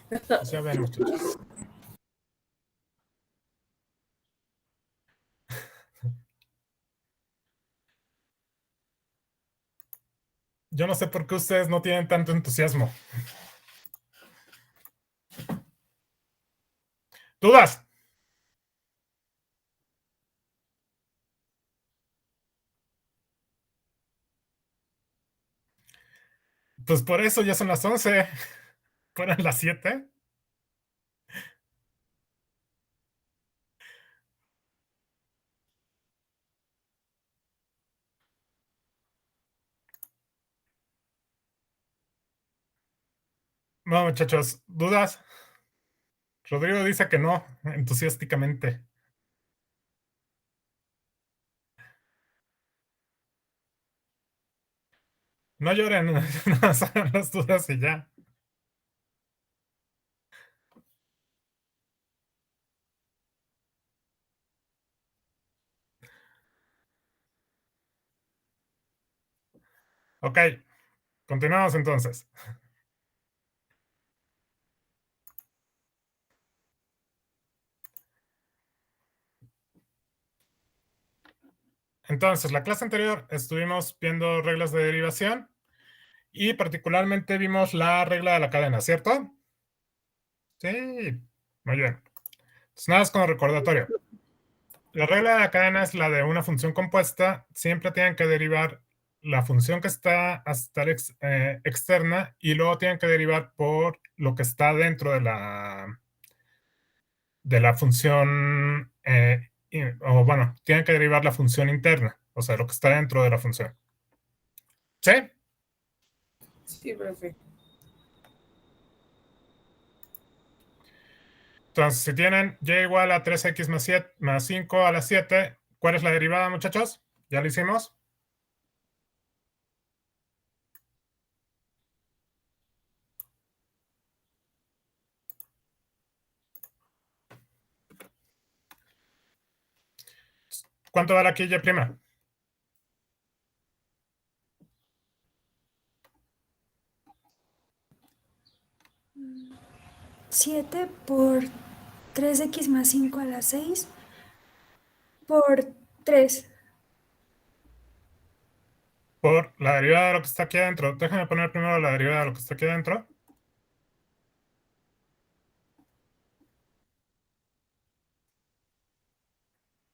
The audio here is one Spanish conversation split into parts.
Pues ya ven, muchachos. Yo no sé por qué ustedes no tienen tanto entusiasmo. ¿Dudas? Pues por eso ya son las 11. ¿Fueran las 7? No, muchachos, ¿dudas? Rodrigo dice que no, entusiásticamente. No lloren, no hagan las dudas y ya. Ok, continuamos entonces. Entonces, la clase anterior estuvimos viendo reglas de derivación y particularmente vimos la regla de la cadena, ¿cierto? Sí, muy bien. Entonces, nada más como recordatorio. La regla de la cadena es la de una función compuesta. Siempre tienen que derivar la función que está hasta la externa y luego tienen que derivar por lo que está dentro de la función, o bueno, tienen que derivar la función interna, o sea, lo que está dentro de la función. ¿Sí? Sí, profe. Entonces, si tienen y igual a 3x más 5 a la 7, ¿cuál es la derivada, muchachos? ¿Ya lo hicimos? ¿Cuánto vale aquí y prima? 7 por 3x más 5 a la 6 por 3. Por la derivada de lo que está aquí adentro. Déjame poner primero la derivada de lo que está aquí adentro.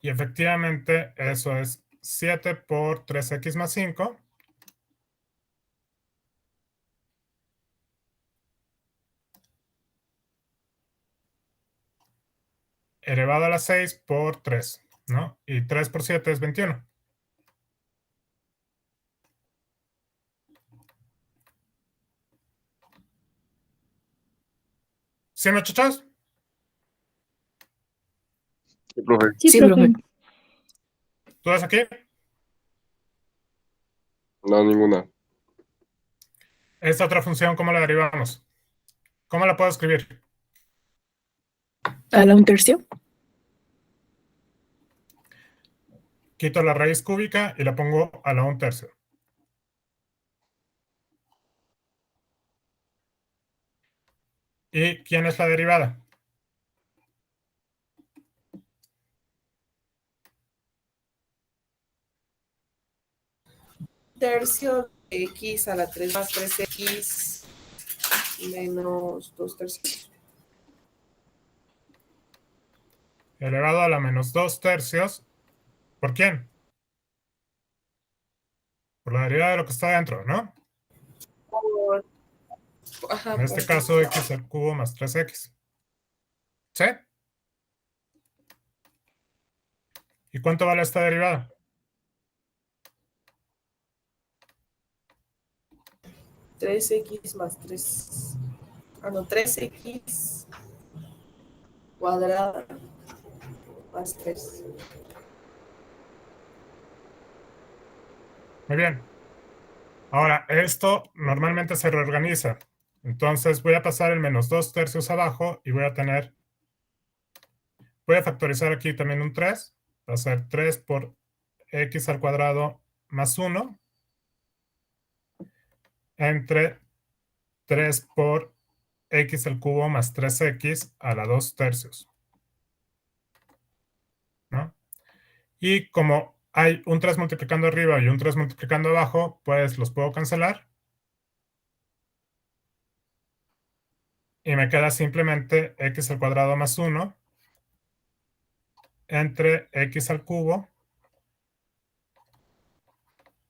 Y efectivamente eso es 7 por 3x más 5. Elevado a la 6 por 3, ¿no? Y 3 por 7 es 21. ¿Sí, muchachos? Sí, profe. Sí, profe. ¿Todas aquí? No, ninguna. Esta otra función, ¿cómo la derivamos? ¿Cómo la puedo escribir? A la 1/3. Quito la raíz cúbica y la pongo a la 1/3. ¿Y quién es la derivada? Tercio de x a la 3 más 3x menos 2 tercios. Elevado a la menos 2 tercios. ¿Por quién? Por la derivada de lo que está adentro, ¿no? Por, ajá, En este caso, x al cubo más 3x. ¿Sí? ¿Y cuánto vale esta derivada? 3x más 3. Ah, no, 3x cuadrada más 3. Muy bien. Ahora, esto normalmente se reorganiza. Entonces voy a pasar el menos 2 tercios abajo y voy a factorizar aquí también un 3. Va a ser 3 por x al cuadrado más 1 entre 3 por x al cubo más 3x a la 2 tercios, ¿no? Y como hay un 3 multiplicando arriba y un 3 multiplicando abajo, pues los puedo cancelar. Y me queda simplemente x al cuadrado más 1 entre x al cubo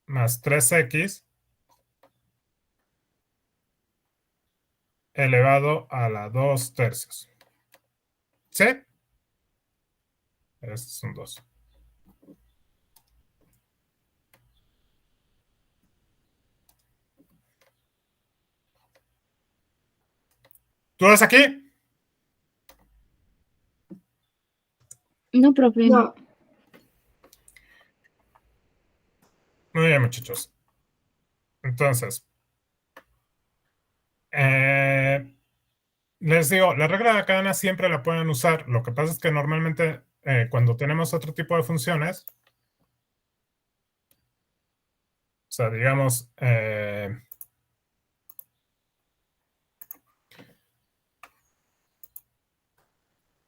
más 3x elevado a la 2 tercios. ¿Sí? Este es un 2. ¿Dudas aquí? No, profe. No. Muy bien, muchachos. Entonces, les digo, la regla de la cadena siempre la pueden usar. Lo que pasa es que normalmente cuando tenemos otro tipo de funciones, o sea, digamos,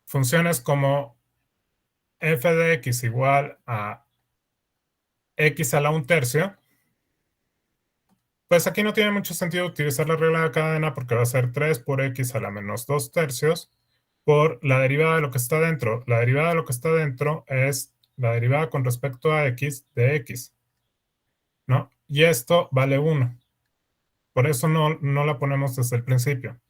funciones como f de x igual a x a la 1 tercio, pues aquí no tiene mucho sentido utilizar la regla de cadena porque va a ser 3 por x a la menos 2 tercios por la derivada de lo que está dentro. La derivada de lo que está dentro es la derivada con respecto a x de x, ¿no? Y esto vale 1. Por eso no la ponemos desde el principio.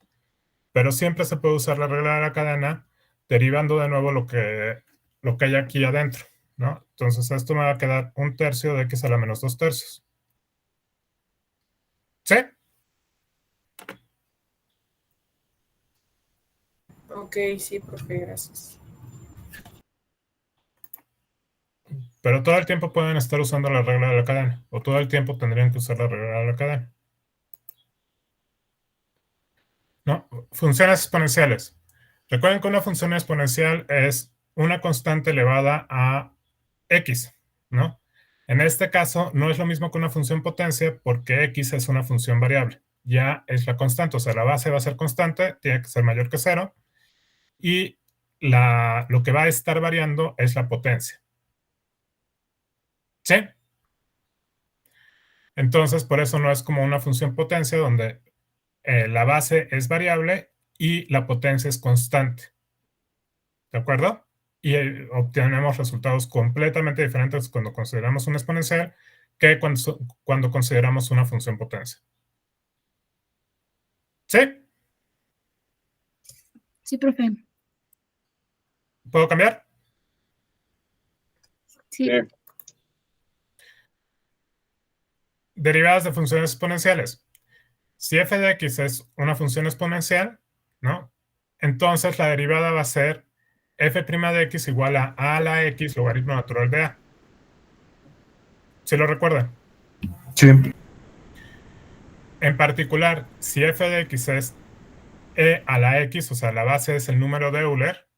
Pero siempre se puede usar la regla de la cadena derivando de nuevo lo que hay aquí adentro, ¿no? Entonces esto me va a quedar 1 tercio de x a la menos 2 tercios. ¿Sí? Ok, sí, profe, gracias. Pero todo el tiempo pueden estar usando la regla de la cadena, o todo el tiempo tendrían que usar la regla de la cadena. ¿No? Funciones exponenciales. Recuerden que una función exponencial es una constante elevada a x, ¿no? En este caso, no es lo mismo que una función potencia porque x es una función variable. Ya es la constante, o sea, la base va a ser constante, tiene que ser mayor que cero, y lo que va a estar variando es la potencia. ¿Sí? Entonces, por eso no es como una función potencia donde la base es variable y la potencia es constante. ¿De acuerdo? Y obtenemos resultados completamente diferentes cuando consideramos una exponencial que cuando consideramos una función potencia. ¿Sí? Sí, profe. ¿Puedo cambiar? Sí. Derivadas de funciones exponenciales. Si f de x es una función exponencial, ¿no? Entonces la derivada va a ser f' de x igual a la x logaritmo natural de a. ¿Sí lo recuerdan? Sí. En particular, si f de x es e a la x, o sea, la base es el número de Euler,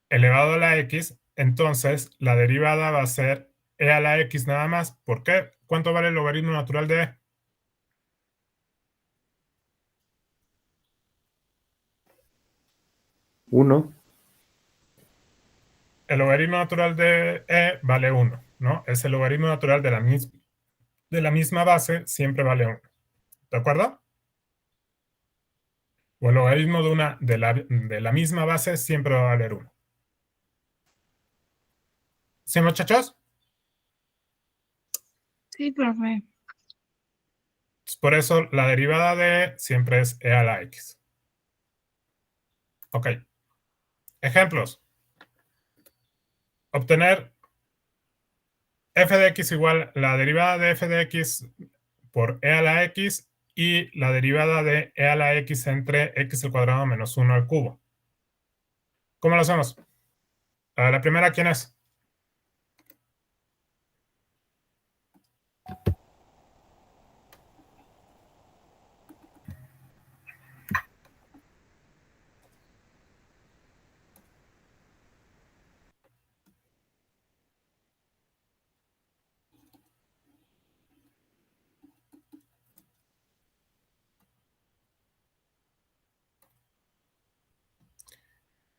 elevado a la x, entonces la derivada va a ser e a la x nada más. ¿Por qué? ¿Cuánto vale el logaritmo natural de e? 1. El logaritmo natural de e vale 1, ¿no? Es el logaritmo natural de la misma base, siempre vale 1. ¿De acuerdo? O el logaritmo de la misma base siempre va a valer 1. ¿Sí, muchachos? Sí, profe. Por eso la derivada de e siempre es e a la x. Ok. Ejemplos. Obtener f de x igual la derivada de f de x por e a la x y la derivada de e a la x entre x al cuadrado menos 1 al cubo. ¿Cómo lo hacemos? La primera, ¿quién es?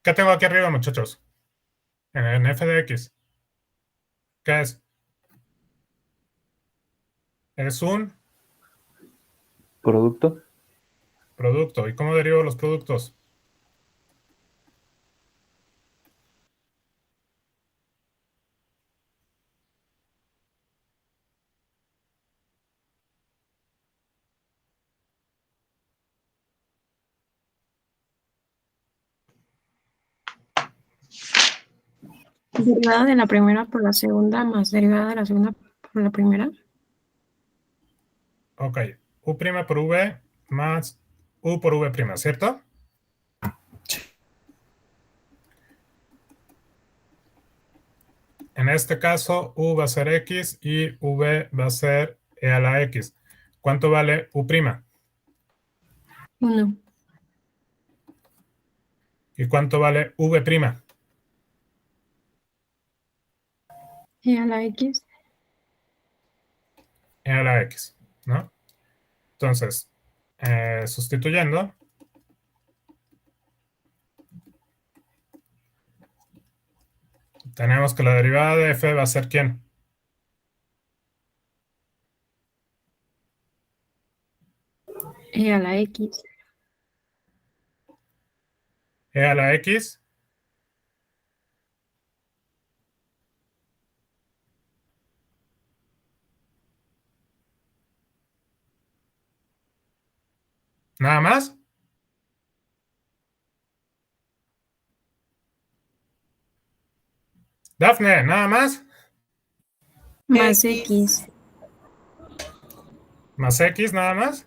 ¿Qué tengo aquí arriba, muchachos? En f de x. ¿Qué es? Es un Producto. producto. ¿Y cómo derivo los productos? Derivada de la primera por la segunda más derivada de la segunda por la primera. Ok. U' por v más u por v', ¿cierto? En este caso, u va a ser x y v va a ser e a la x. ¿Cuánto vale u'? 1. ¿Y cuánto vale v'? E a la x. E a la x, ¿no? Entonces, sustituyendo, tenemos que la derivada de f va a ser ¿quién? E a la x. E a la x. ¿Nada más? Dafne, ¿nada más? Más X. x. ¿Más x nada más?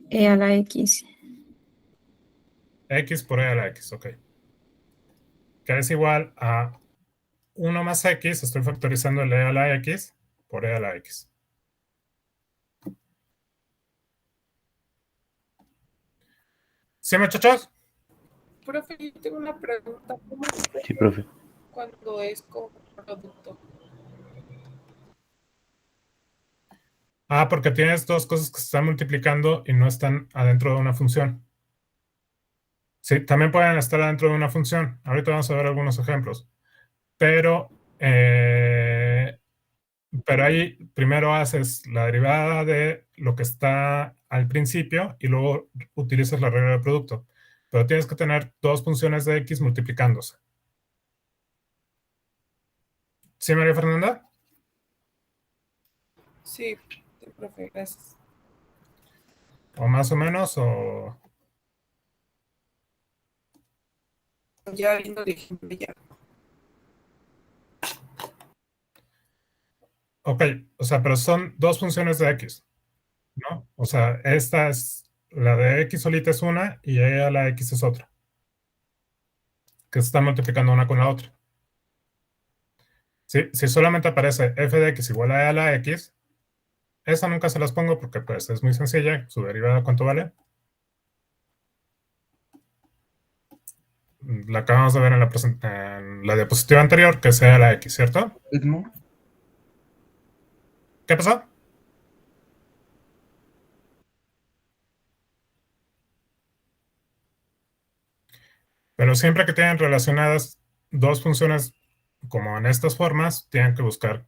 E a la x. X por e a la x, ok. Que es igual a 1 más x, estoy factorizando el e a la x por e a la x. ¿Sí, muchachos? Profe, yo tengo una pregunta. ¿Cómo se Sí, profe. cuando es como producto? Ah, porque tienes dos cosas que se están multiplicando y no están adentro de una función. Sí, también pueden estar adentro de una función. Ahorita vamos a ver algunos ejemplos. Pero ahí primero haces la derivada de lo que está al principio y luego utilizas la regla de producto. Pero tienes que tener dos funciones de x multiplicándose. ¿Sí, María Fernanda? Sí, profe, gracias. ¿O más o menos? O... Ya viendo el ejemplo ya. Ok, o sea, pero son dos funciones de x, ¿no? O sea, esta es la de x solita es una y e a la x es otra, que se están multiplicando una con la otra. Si solamente aparece f de x igual a e a la x, esa nunca se las pongo porque pues es muy sencilla. Su derivada, ¿cuánto vale? La acabamos de ver en la diapositiva anterior, que sea la x, ¿cierto? ¿Qué pasó? Pero siempre que tienen relacionadas dos funciones como en estas formas, tienen que buscar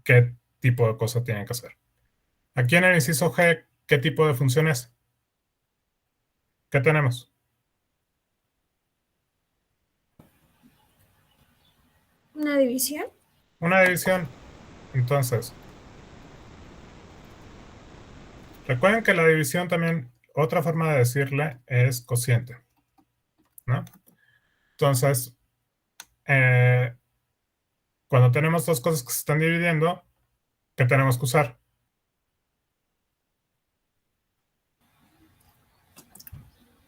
qué tipo de cosa tienen que hacer. Aquí en el inciso G, ¿qué tipo de función es? ¿Qué tenemos? ¿Una división? Una división. Entonces, recuerden que la división también, otra forma de decirle es cociente, ¿no? Entonces, cuando tenemos dos cosas que se están dividiendo, ¿qué tenemos que usar?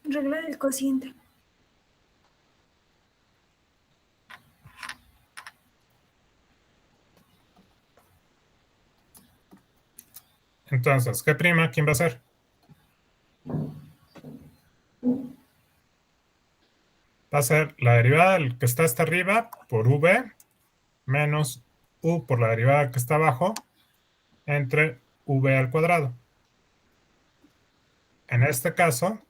Regla del cociente. Entonces, G', ¿quién va a ser? Va a ser la derivada del que está hasta arriba por v menos u por la derivada que está abajo entre v al cuadrado. En este caso,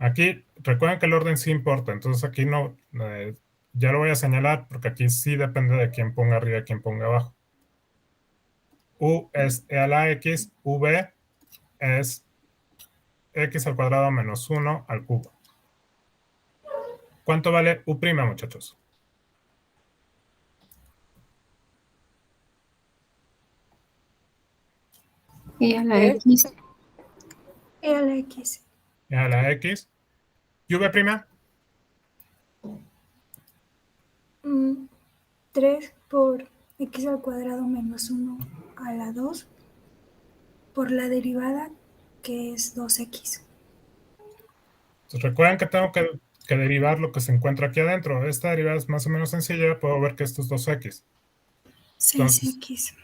Aquí, recuerden que el orden sí importa, entonces aquí no, ya lo voy a señalar porque aquí sí depende de quién ponga arriba y quién ponga abajo. U es e a la x, v es x al cuadrado menos 1 al cubo. ¿Cuánto vale u', muchachos? Y a la ¿Eh? X, E a la X. E a la x. ¿Y v'? 3 por x al cuadrado menos 1 a la 2 por la derivada que es 2x. Entonces, recuerden que tengo que derivar lo que se encuentra aquí adentro. Esta derivada es más o menos sencilla, puedo ver que esto es 2x. Entonces, 6x.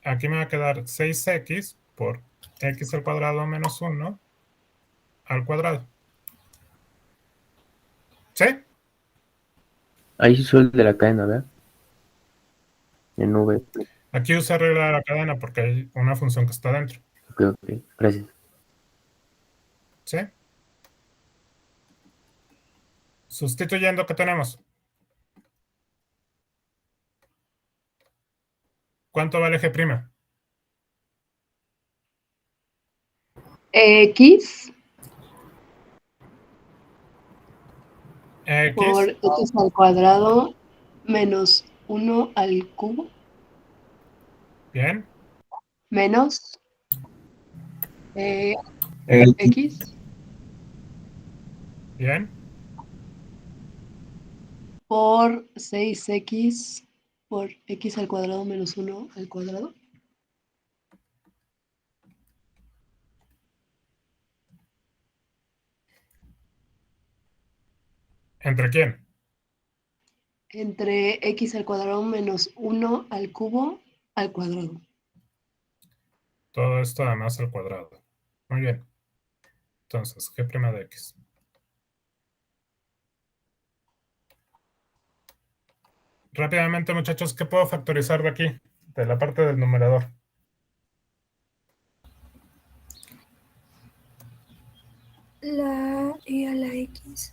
aquí me va a quedar 6x por x al cuadrado menos 1 al cuadrado. ¿Sí? Ahí sí el de la cadena, ¿verdad? En V. Aquí usa regla de la cadena porque hay una función que está dentro. Ok, ok. Gracias. ¿Sí? Sustituyendo, ¿qué tenemos? ¿Cuánto vale g'? X por X. x al cuadrado menos 1 al cubo Bien. menos X Bien. por 6X por x al cuadrado menos 1 al cuadrado. ¿Entre quién? Entre x al cuadrado menos 1 al cubo al cuadrado. Todo esto además al cuadrado. Muy bien. Entonces, g' de x. Rápidamente, muchachos, ¿qué puedo factorizar de aquí? De la parte del numerador. La e a la x.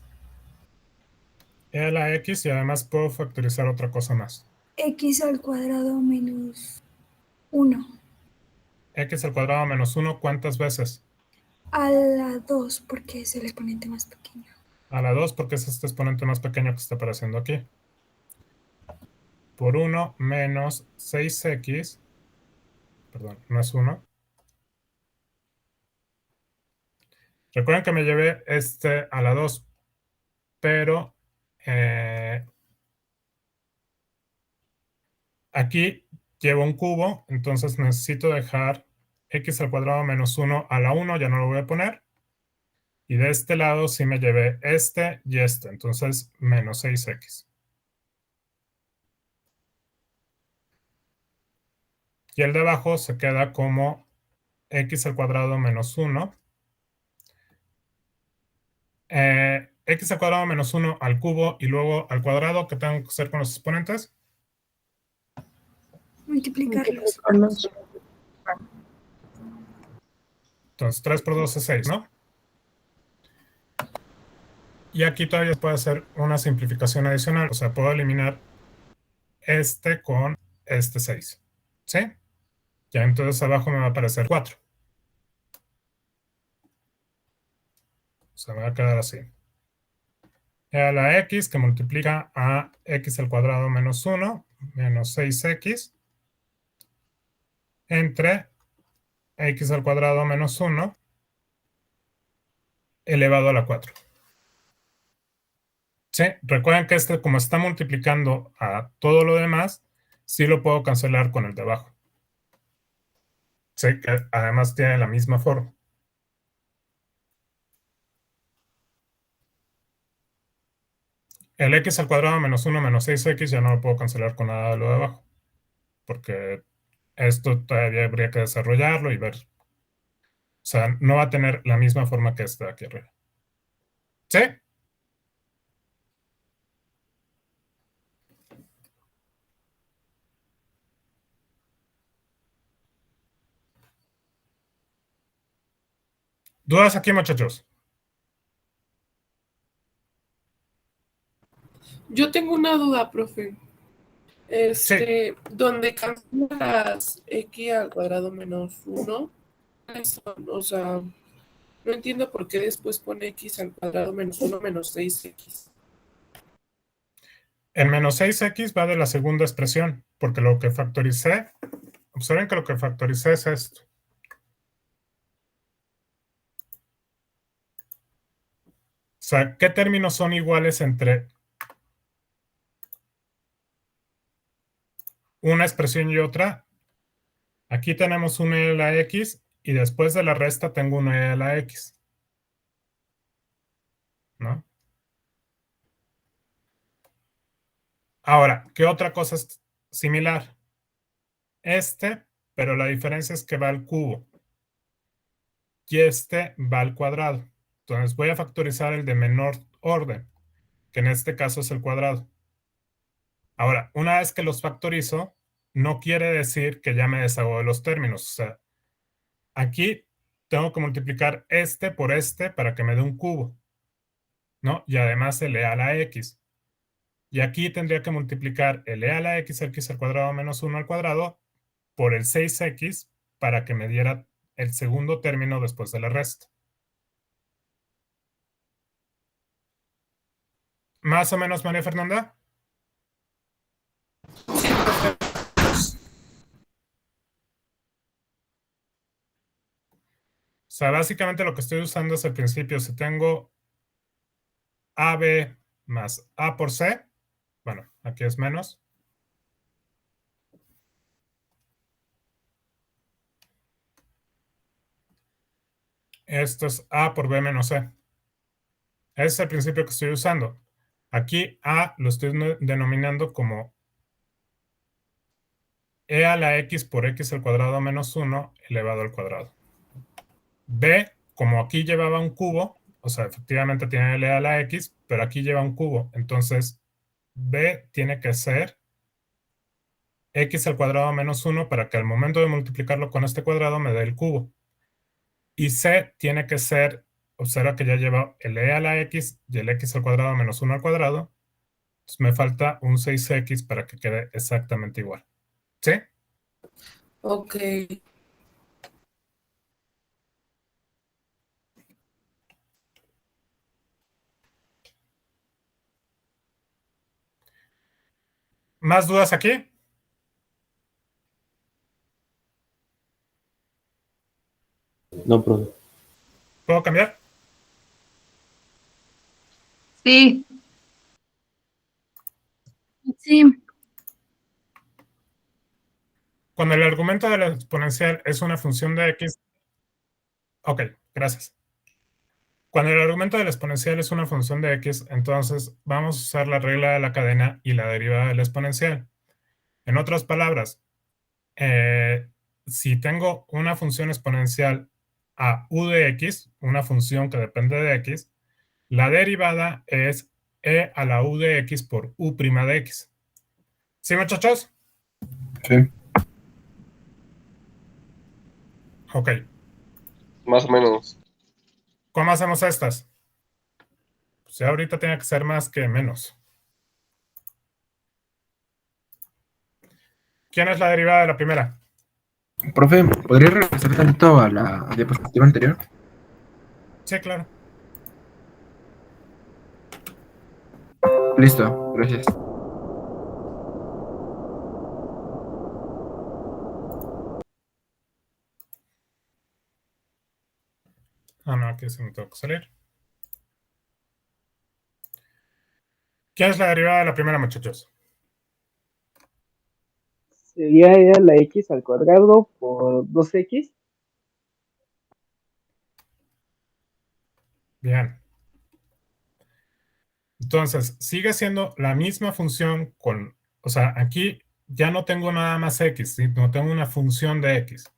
E a la x y además puedo factorizar otra cosa más. X al cuadrado menos 1 X al cuadrado menos 1, ¿cuántas veces? a la 2 porque es el exponente más pequeño. A la 2 porque es este exponente más pequeño que está apareciendo aquí. Por 1 menos 6x. Perdón, no es 1. Recuerden que me llevé este a la 2, pero aquí llevo un cubo, entonces necesito dejar x al cuadrado menos 1 a la 1, ya no lo voy a poner. Y de este lado sí me llevé este y este, entonces menos 6x. Y el de abajo se queda como x al cuadrado menos 1. X al cuadrado menos 1 al cubo y luego al cuadrado, ¿qué tengo que hacer con los exponentes? Multiplicarlos. Carlos. Entonces 3 por 2 es 6, ¿no? Y aquí todavía puedo hacer una simplificación adicional, o sea, puedo eliminar este con este 6, ¿sí? Ya entonces abajo me va a aparecer 4. O sea, me va a quedar así. E a la x que multiplica a x al cuadrado menos 1 menos 6x entre x al cuadrado menos 1 elevado a la 4. Sí, recuerden que este, como está multiplicando a todo lo demás, sí lo puedo cancelar con el de abajo. Sí, que además tiene la misma forma. El x al cuadrado menos 1 menos 6x ya no lo puedo cancelar con nada de lo de abajo, porque esto todavía habría que desarrollarlo y ver. O sea, no va a tener la misma forma que este de aquí arriba. ¿Sí? ¿Dudas aquí, muchachos? Yo tengo una duda, profe. Donde cancelas x al cuadrado menos 1, o sea, no entiendo por qué después pone x al cuadrado menos 1 menos 6x. El menos 6x va de la segunda expresión, porque lo que factoricé, observen que lo que factoricé es esto. O sea, ¿qué términos son iguales entre una expresión y otra? Aquí tenemos una e a la x y después de la resta tengo una e a la x, ¿no? Ahora, ¿qué otra cosa es similar? Pero la diferencia es que va al cubo y va al cuadrado. Entonces voy a factorizar el de menor orden, que en este caso es el cuadrado. Ahora, una vez que los factorizo, no quiere decir que ya me deshago de los términos. O sea, aquí tengo que multiplicar por para que me dé un cubo, ¿no? Y además el e a la x. Y aquí tendría que multiplicar el e a la x al cuadrado menos 1 al cuadrado por el 6x para que me diera el segundo término después de la resta. ¿Más o menos, María Fernanda? O sea, básicamente lo que estoy usando es el principio. Si tengo AB más A por C, bueno, aquí es menos. Esto es A por B menos C. Ese es el principio que estoy usando. Aquí A lo estoy denominando como e a la x por x al cuadrado menos 1 elevado al cuadrado. B, como aquí llevaba un cubo, o sea, efectivamente tiene e a la x, pero aquí lleva un cubo. Entonces, B tiene que ser x al cuadrado menos 1 para que al momento de multiplicarlo con este cuadrado me dé el cubo. Y C tiene que ser, observa que ya lleva el e a la x y el x al cuadrado menos 1 al cuadrado. Entonces me falta un 6x para que quede exactamente igual. ¿Sí? Ok. ¿Más dudas aquí? No, profe. ¿Puedo cambiar? Sí. Sí, Cuando el argumento de la exponencial es una función de x. Ok, gracias. Cuando el argumento de la exponencial es una función de x, entonces vamos a usar la regla de la cadena y la derivada de la exponencial. En otras palabras, si tengo una función exponencial a u de x, una función que depende de x, la derivada es e a la u de x por u' de x. ¿Sí, muchachos? Sí. Ok. Más o menos. ¿Cómo hacemos estas? Pues ya ahorita tiene que ser más que menos. ¿Quién es la derivada de la primera? Profe, ¿podría regresar tantito a la diapositiva anterior? Sí, claro. Listo, gracias. Ah, no, aquí se me tengo que salir. ¿Quién es la derivada de la primera, muchachos? Sería e a la x al cuadrado por 2x. Bien. Entonces, sigue siendo la misma función con, o sea, aquí ya no tengo nada más x, ¿sí? No tengo una función de x.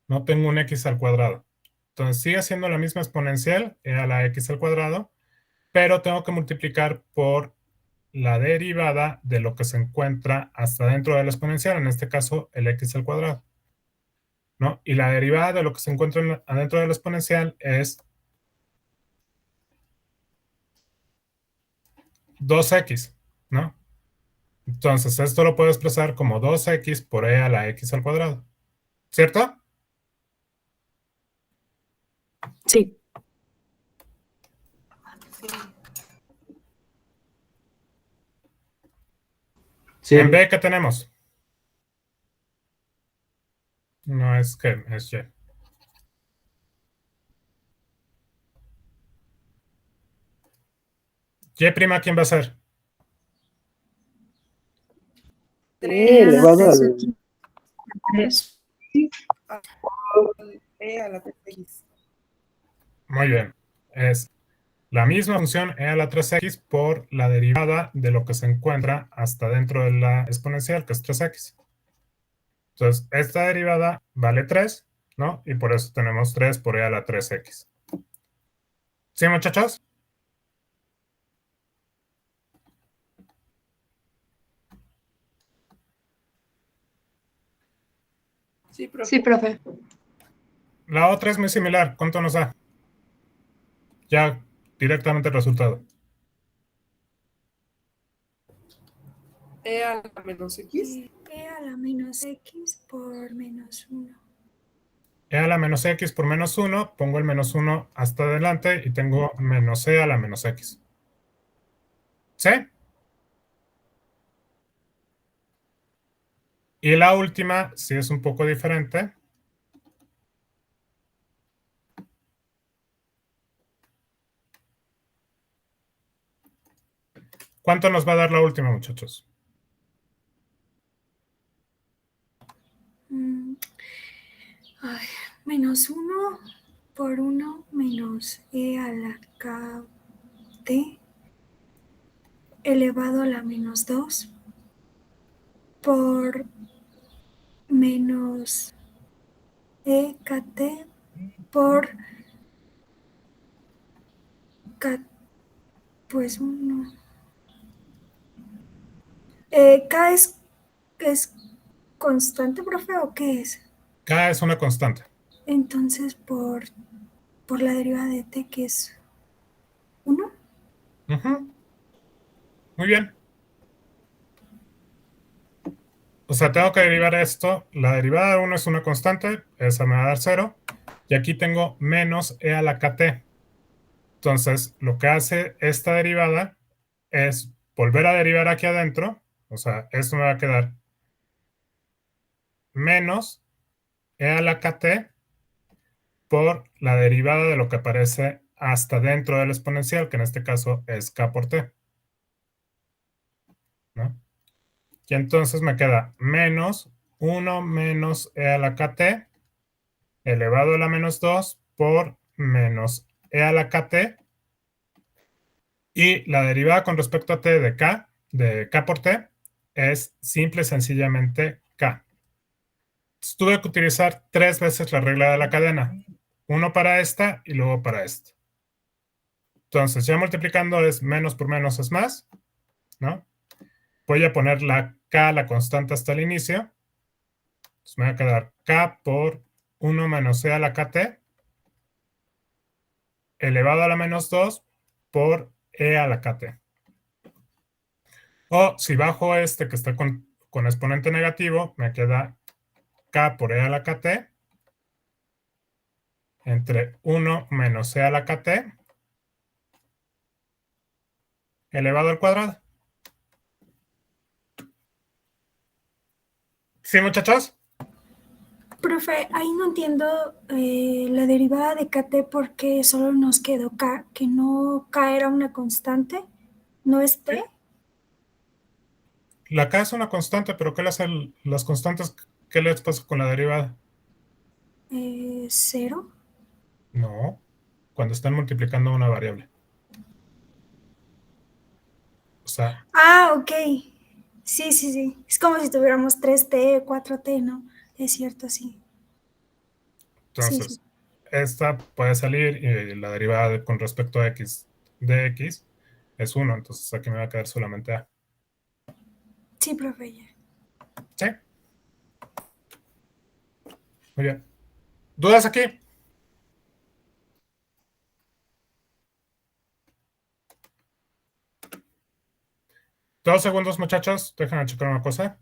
No tengo un x al cuadrado. Entonces, sigue siendo la misma exponencial, e a la x al cuadrado, pero tengo que multiplicar por la derivada de lo que se encuentra hasta dentro de la exponencial, en este caso, el x al cuadrado, ¿no? Y la derivada de lo que se encuentra adentro de la exponencial es 2x, ¿no? Entonces, esto lo puedo expresar como 2x por e a la x al cuadrado. ¿Cierto? Sí. Sí. En b, ¿qué tenemos? No es G, es Y. ¿Y prima quién va a ser? E elevado al... 3. E a la 3x. Muy bien. Es la misma función e a la 3x por la derivada de lo que se encuentra hasta dentro de la exponencial, que es 3x. Entonces, esta derivada vale 3, ¿no? Y por eso tenemos 3 por e a la 3x. ¿Sí, muchachos? Sí, profe. Sí, profe. La otra es muy similar. ¿Cuánto nos da? Ya directamente el resultado. E a la menos x. E a la menos x por menos 1. E a la menos x por menos 1, pongo el menos 1 hasta adelante y tengo menos e a la menos x. ¿Sí? Y la última sí es un poco diferente. ¿Cuánto nos va a dar la última, muchachos? Menos 1 por 1 menos e a la kt elevado a la menos 2 por menos e kt por k, pues 1. ¿K es constante, profe, o qué es? K es una constante. Entonces, por la derivada de t, que es 1. Muy bien. O sea, tengo que derivar esto. La derivada de 1 es una constante, esa me va a dar 0. Y aquí tengo menos e a la kt. Entonces, lo que hace esta derivada es volver a derivar aquí adentro. O sea, esto me va a quedar menos e a la kt por la derivada de lo que aparece hasta dentro del exponencial, que en este caso es k por t, ¿no? Y entonces me queda menos 1 menos e a la kt elevado a la menos 2 por menos e a la kt. Y la derivada con respecto a t de k por t, es simple y sencillamente k. Entonces, tuve que utilizar 3 veces la regla de la cadena. Uno para esta y luego para esta. Entonces, ya multiplicando es menos por menos es más, ¿no? Voy a poner la k, la constante hasta el inicio. Entonces, me va a quedar k por 1 menos e a la kt elevado a la menos 2 por e a la kt. O si bajo este que está con exponente negativo, me queda k por e a la kt entre 1 menos e a la kt elevado al cuadrado. ¿Sí, muchachos? Profe, ahí no entiendo la derivada de kt porque solo nos quedó k, que no k era una constante, no es t. La k es una constante, pero ¿qué le hacen las constantes? ¿Qué les pasa con la derivada? 0. No, cuando están multiplicando una variable. O sea, Ok. Sí. Es como si tuviéramos 3t, 4t, ¿no? Es cierto, sí. entonces, esta puede salir y la derivada con respecto a x de x es 1, entonces aquí me va a quedar solamente a. Sí, profe, ya. ¿Sí? Muy bien. ¿Dudas aquí? 2 segundos, muchachos. Déjenme checar una cosa.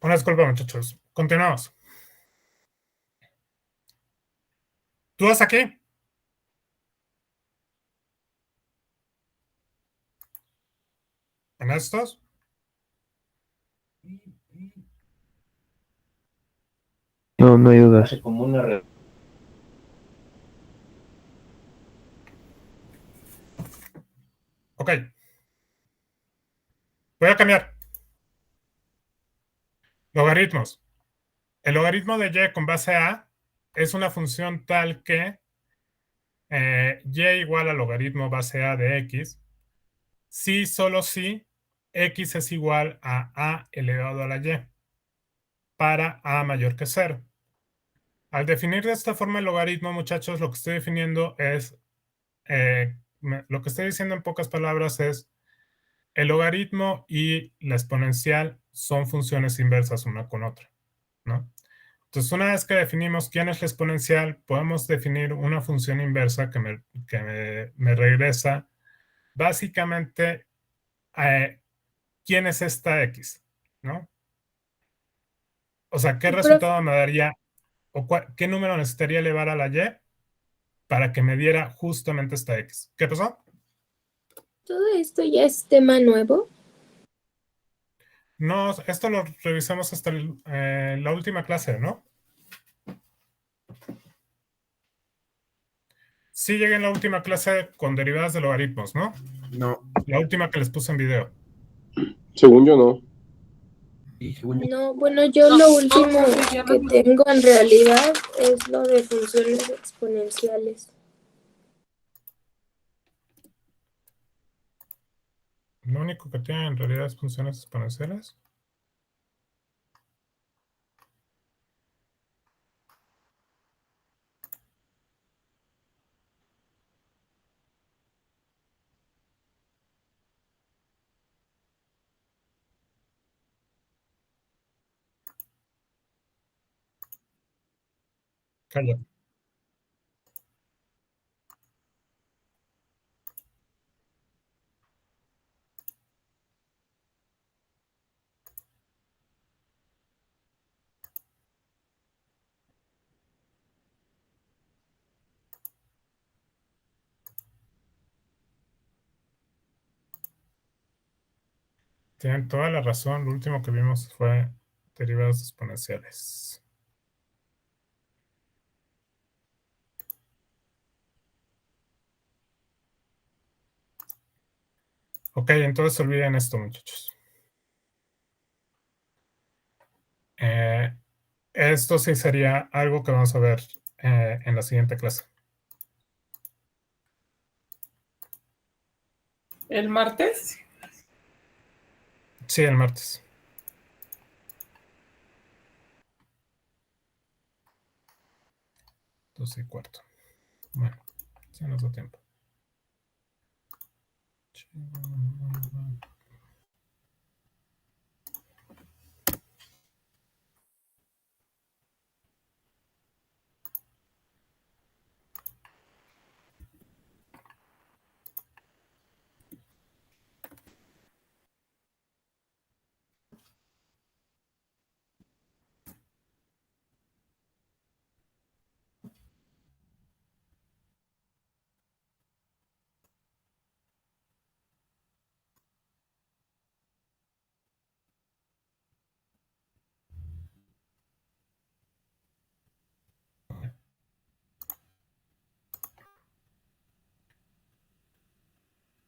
Una disculpa, muchachos. Continuamos. ¿Dudas aquí? ¿En estos? No, no hay dudas. Ok. Voy a cambiar. Logaritmos. El logaritmo de y con base a es una función tal que y igual al logaritmo base a de x, si solo si x es igual a elevado a la y, para a mayor que 0. Al definir de esta forma el logaritmo, muchachos, lo que estoy definiendo es, lo que estoy diciendo en pocas palabras es, el logaritmo y la exponencial son funciones inversas una con otra, ¿no? Entonces, una vez que definimos quién es la exponencial, podemos definir una función inversa que me regresa básicamente quién es esta x, ¿no? O sea, ¿qué resultado me daría o qué número necesitaría elevar a la y para que me diera justamente esta x? ¿Qué pasó? ¿Todo esto ya es tema nuevo? No, esto lo revisamos hasta la última clase, ¿no? Sí llegué en la última clase con derivadas de logaritmos, ¿no? No. La última que les puse en video. Según yo, no. Sí, según yo. No, bueno, yo lo último que tengo en realidad es lo de funciones exponenciales. Lo único que tiene en realidad es funciones exponenciales. Calla. Tienen toda la razón. Lo último que vimos fue derivadas exponenciales. Ok, entonces olviden esto, muchachos. Esto sí sería algo que vamos a ver en la siguiente clase. ¿El martes? Sí, el martes. 12:15. Bueno, ya nos da tiempo.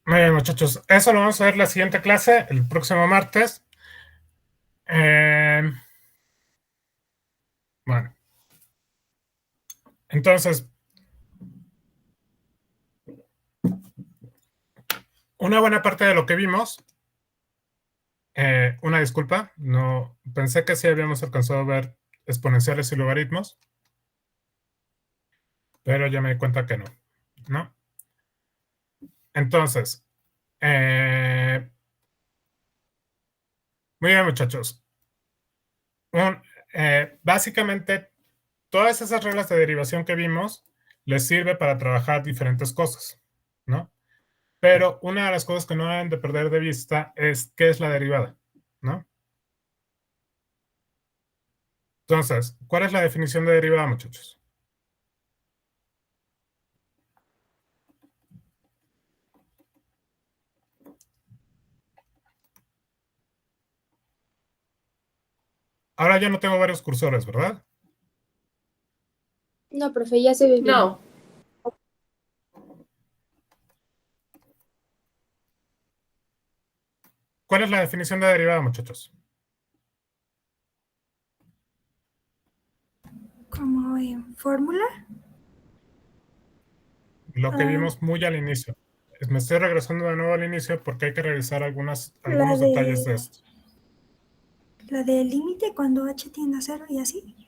Muy bien, muchachos. Eso lo vamos a ver la siguiente clase, el próximo martes. Bueno. Entonces, una buena parte de lo que vimos, una disculpa, no pensé que sí habíamos alcanzado a ver exponenciales y logaritmos, pero ya me di cuenta que no, ¿no? Entonces, muy bien, muchachos. Básicamente, todas esas reglas de derivación que vimos les sirve para trabajar diferentes cosas, ¿no? Pero una de las cosas que no deben de perder de vista es qué es la derivada, ¿no? Entonces, ¿cuál es la definición de derivada, muchachos? Ahora ya no tengo varios cursores, ¿verdad? No, profe, ya se ve bien. No. ¿Cuál es la definición de derivada, muchachos? Como en fórmula. Lo que vimos muy al inicio. Me estoy regresando de nuevo al inicio porque hay que revisar algunos detalles de esto. La del límite cuando h tiende a 0 y así.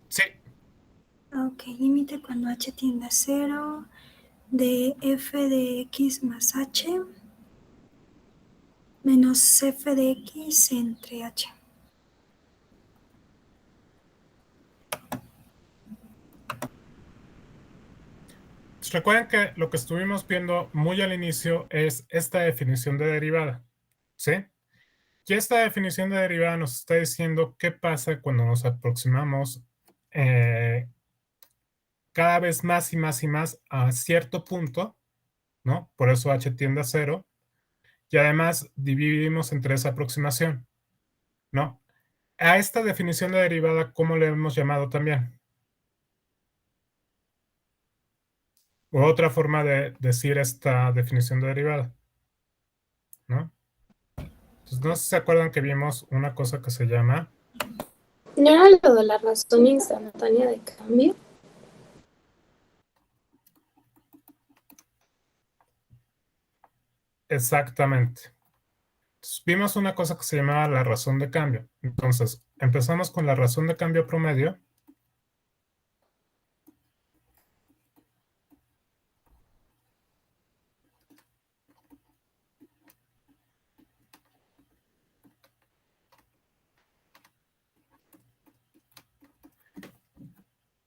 Sí. Ok, límite cuando h tiende a 0 de f de x más h menos f de x entre h. Recuerden que lo que estuvimos viendo muy al inicio es esta definición de derivada, ¿sí? Y esta definición de derivada nos está diciendo qué pasa cuando nos aproximamos cada vez más y más y más a cierto punto, ¿no? Por eso h tiende a 0. Y además dividimos entre esa aproximación, ¿no? A esta definición de derivada, ¿cómo le hemos llamado también? O otra forma de decir esta definición de derivada, ¿no? Entonces, no sé si se acuerdan que vimos una cosa que se llama... ¿No era lo de la razón instantánea de cambio? Exactamente. Entonces, vimos una cosa que se llamaba la razón de cambio. Entonces, empezamos con la razón de cambio promedio.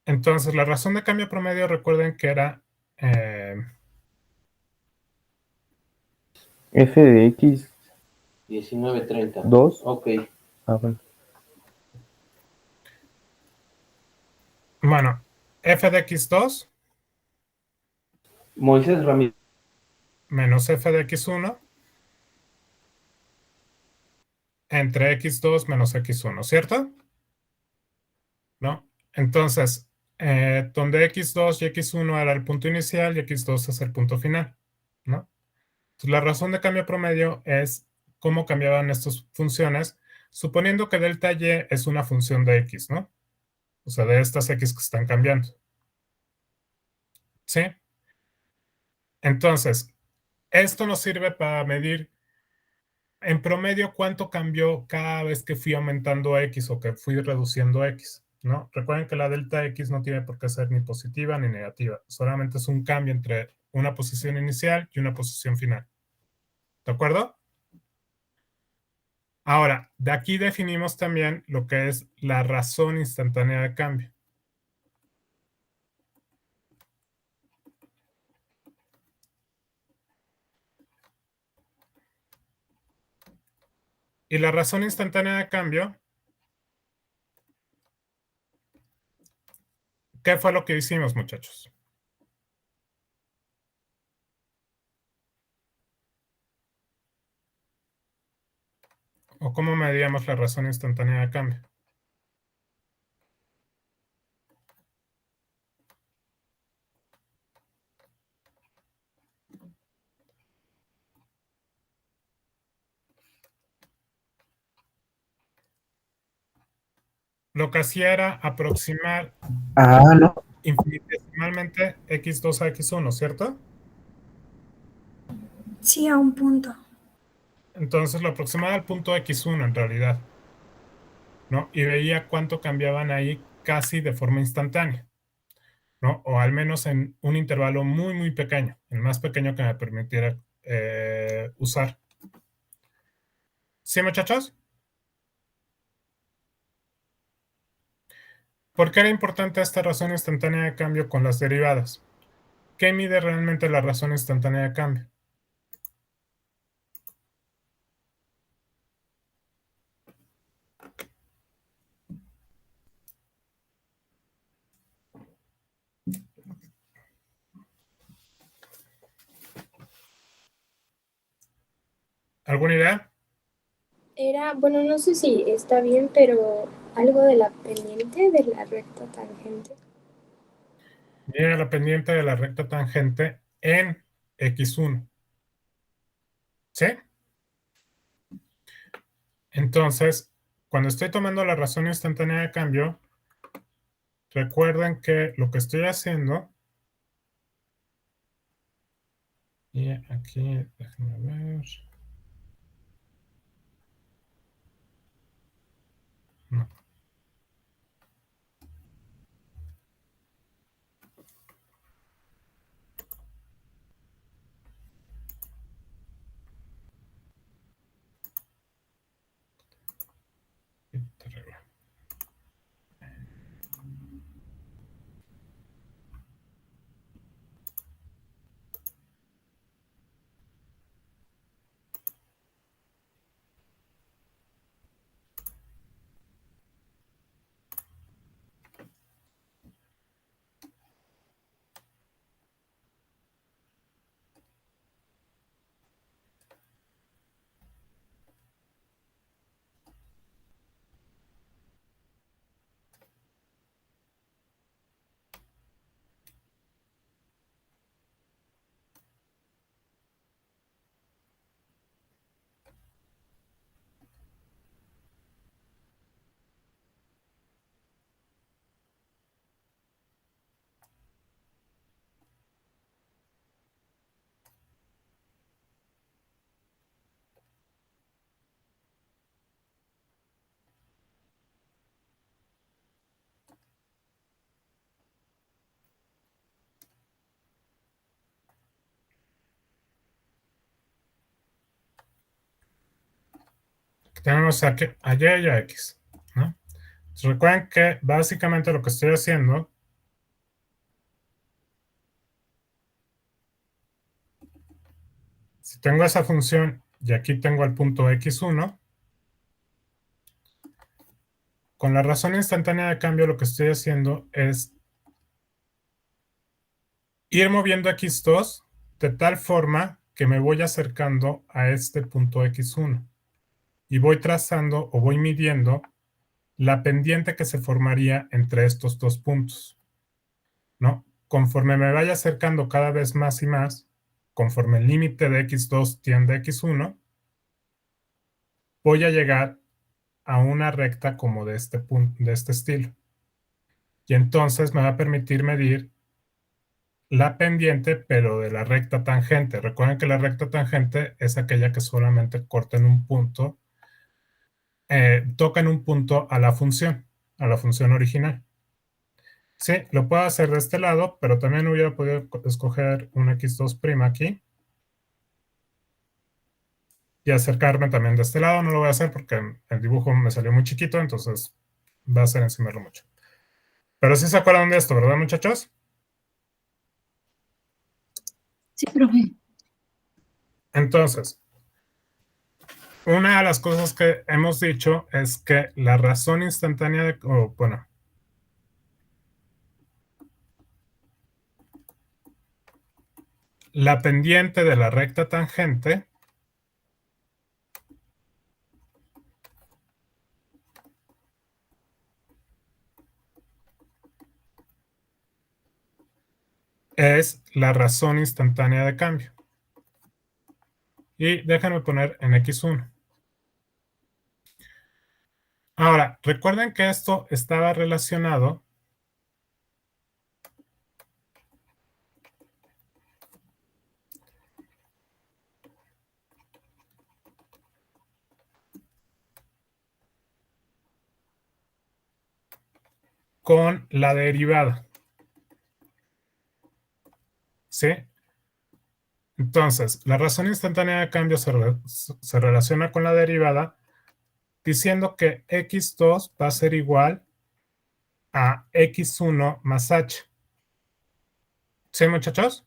Entonces, la razón de cambio promedio, recuerden que era... F de X 19:30. 2. Ok. Bueno. Bueno, f de x2 Moisés Ramírez. menos f de x1 entre x2 menos x1, ¿cierto? ¿No? Entonces, donde x2 y x1 era el punto inicial y x2 es el punto final, ¿no? Entonces, la razón de cambio promedio es cómo cambiaban estas funciones, suponiendo que delta y es una función de x, ¿no? O sea, de estas x que están cambiando. ¿Sí? Entonces, esto nos sirve para medir en promedio cuánto cambió cada vez que fui aumentando x o que fui reduciendo x, ¿no? Recuerden que la delta x no tiene por qué ser ni positiva ni negativa, solamente es un cambio entre una posición inicial y una posición final. ¿De acuerdo? Ahora, de aquí definimos también lo que es la razón instantánea de cambio. Y la razón instantánea de cambio, ¿qué fue lo que hicimos, muchachos? ¿O cómo medíamos la razón instantánea de cambio? Lo que hacía era aproximar... Ah, no. infinitesimalmente x2 a x1, ¿cierto? Sí, a un punto. Entonces lo aproximaba al punto x1 en realidad, ¿no? Y veía cuánto cambiaban ahí casi de forma instantánea, ¿no? O al menos en un intervalo muy, muy pequeño, el más pequeño que me permitiera usar. ¿Sí, muchachos? ¿Por qué era importante esta razón instantánea de cambio con las derivadas? ¿Qué mide realmente la razón instantánea de cambio? ¿Alguna idea? Era, bueno, no sé si está bien, pero algo de la pendiente de la recta tangente. Mide la pendiente de la recta tangente en x1. ¿Sí? Entonces, cuando estoy tomando la razón instantánea de cambio, recuerden que lo que estoy haciendo, y aquí, déjenme ver. No. Tenemos a y y a x, ¿no? Entonces, recuerden que básicamente lo que estoy haciendo si tengo esa función y aquí tengo el punto x1, con la razón instantánea de cambio lo que estoy haciendo es ir moviendo x2 de tal forma que me voy acercando a este punto x1 y voy trazando o voy midiendo la pendiente que se formaría entre estos dos puntos, ¿no? Conforme me vaya acercando cada vez más y más, conforme el límite de x2 tiende a x1, voy a llegar a una recta como de este punto, de este estilo. Y entonces me va a permitir medir la pendiente, pero de la recta tangente. Recuerden que la recta tangente es aquella que solamente corta en un punto, toca en un punto a la función original. Sí, lo puedo hacer de este lado, pero también hubiera podido escoger un x2' aquí y acercarme también de este lado. No lo voy a hacer porque el dibujo me salió muy chiquito, entonces va a ser encimarlo mucho. Pero sí se acuerdan de esto, ¿verdad, muchachos? Sí, profe. Entonces, una de las cosas que hemos dicho es que la razón instantánea de, bueno, la pendiente de la recta tangente es la razón instantánea de cambio. Y déjenme poner en x1. Ahora, recuerden que esto estaba relacionado con la derivada. ¿Sí? Entonces, la razón instantánea de cambio se relaciona con la derivada diciendo que x2 va a ser igual a x1 más h. ¿Sí, muchachos?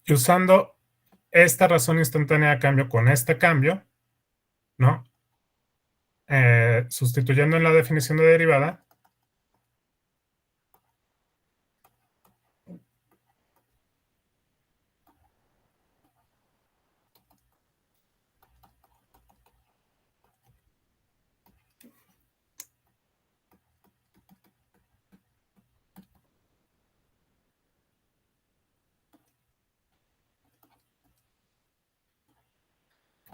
Y usando esta razón instantánea de cambio con este cambio, ¿no? Sustituyendo en la definición de derivada,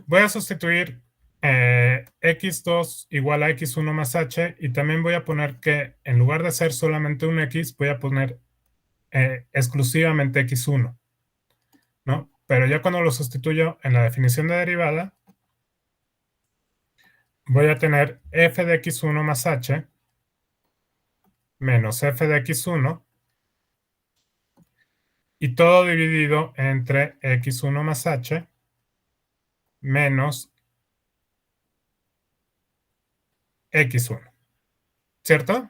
voy a sustituir x2 igual a x1 más h, y también voy a poner que en lugar de ser solamente un x, voy a poner exclusivamente x1, ¿no? Pero ya cuando lo sustituyo en la definición de derivada, voy a tener f de x1 más h menos f de x1, y todo dividido entre x1 más h menos x1, ¿cierto?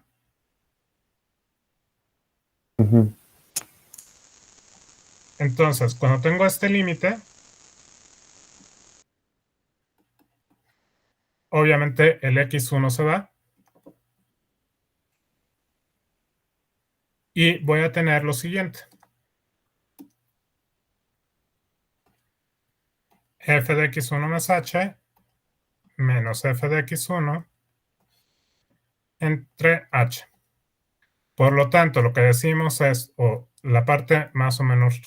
Entonces, cuando tengo este límite, obviamente el x1 se va, y voy a tener lo siguiente. F de x1 más h menos f de x1 entre h. Por lo tanto, lo que decimos es, o la parte más o menos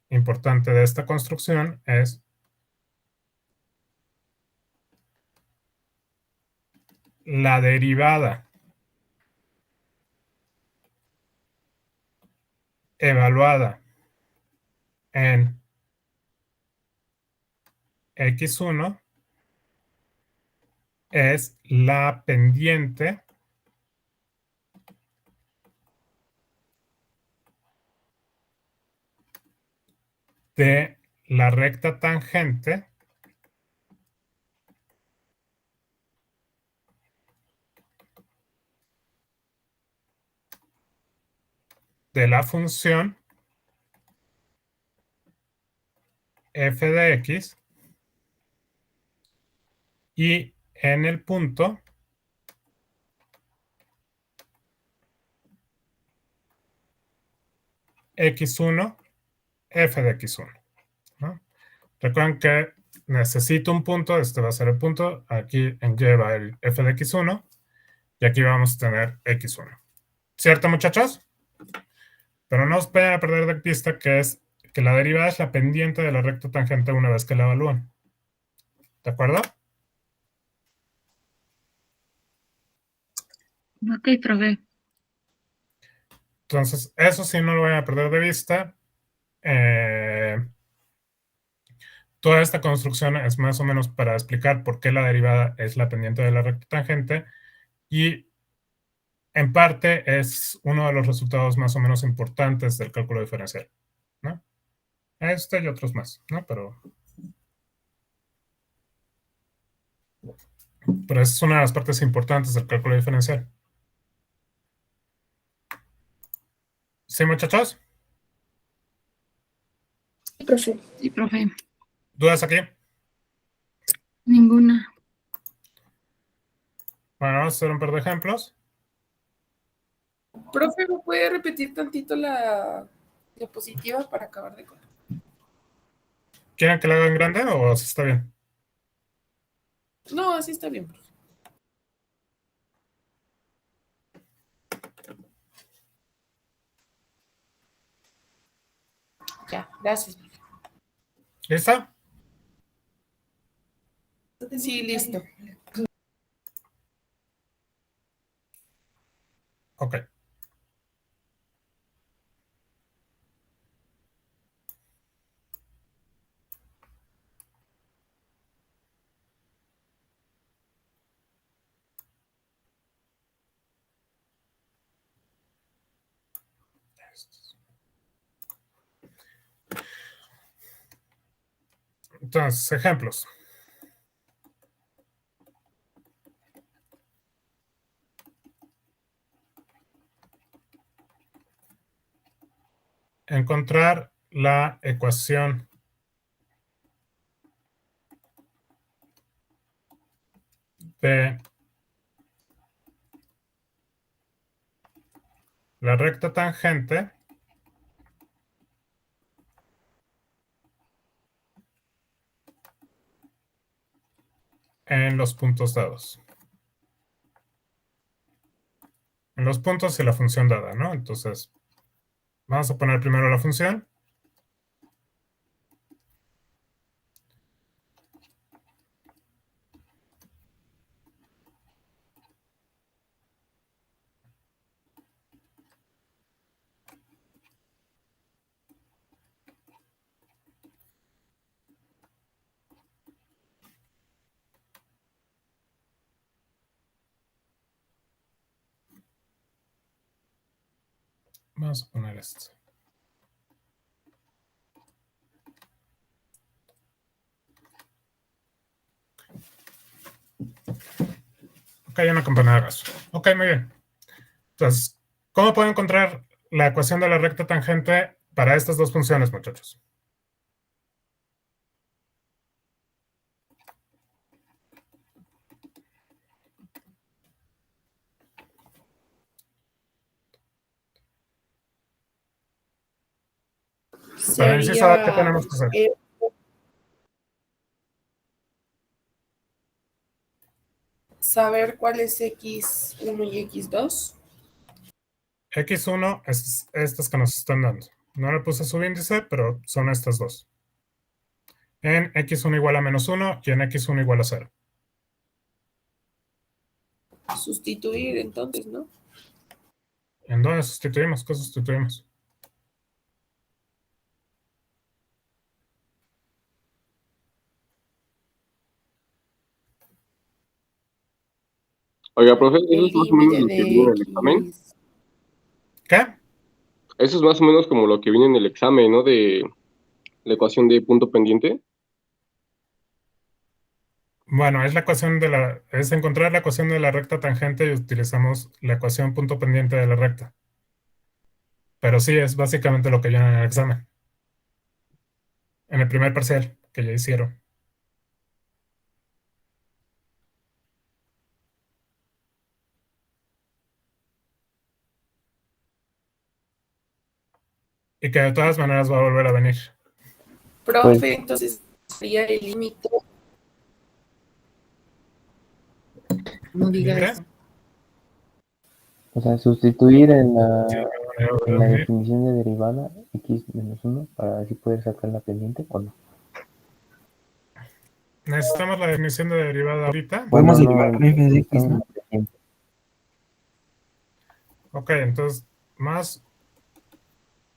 importante de esta construcción es la derivada evaluada en x1 es la pendiente de la recta tangente de la función f de x, y en el punto x1, f de x1, ¿no? Recuerden que necesito un punto, este va a ser el punto, aquí en y va el f de x1, y aquí vamos a tener x1. ¿Cierto, muchachos? Pero no os vayan a perder de vista que la derivada es la pendiente de la recta tangente una vez que la evalúan. ¿De acuerdo? Ok, profe. Entonces, eso sí no lo vayan a perder de vista. Toda esta construcción es más o menos para explicar por qué la derivada es la pendiente de la recta tangente, y en parte es uno de los resultados más o menos importantes del cálculo diferencial, ¿no? Este y otros más, ¿no? Pero esa es una de las partes importantes del cálculo diferencial. ¿Sí, muchachos? Sí, profe. Sí, profe. ¿Dudas aquí? Ninguna. Bueno, vamos a hacer un par de ejemplos. Profe, ¿me puede repetir tantito la diapositiva para acabar de contar? ¿Quieren que la haga en grande o así está bien? No, así está bien, profe. Ya, gracias. ¿Lista? Sí, listo. Ok. Entonces, ejemplos. Encontrar la ecuación de la recta tangente en los puntos dados. En los puntos y la función dada, ¿no? Entonces, vamos a poner primero la función. Vamos a poner esto. Ok, una campana de gas. Ok, muy bien. Entonces, ¿cómo puedo encontrar la ecuación de la recta tangente para estas dos funciones, muchachos? Para el inciso A, ¿qué tenemos que hacer? Saber cuál es X1 y X2. X1 es estas que nos están dando. No le puse subíndice, pero son estas dos. En X1 igual a -1 y en X1 igual a 0. Sustituir entonces, ¿no? ¿En dónde sustituimos? ¿Qué sustituimos? Oiga, profe, ¿eso El es más o menos límite lo que de viene en el examen? X. ¿Qué? Eso es más o menos como lo que viene en el examen, ¿no? De la ecuación de punto pendiente. Bueno, es la ecuación es encontrar la ecuación de la recta tangente y utilizamos la ecuación punto pendiente de la recta. Pero sí, es básicamente lo que viene en el examen. En el primer parcial que ya hicieron. Y que de todas maneras va a volver a venir. Profe, entonces sería el límite. No diga ¿Límite? eso. O sea, sustituir en Sí, la definición de derivada x-1 para así poder sacar la pendiente o no. Necesitamos la definición de derivada ahorita. Podemos Bueno, derivar no, f de x, estamos ¿no? en la pendiente. Ok, entonces, más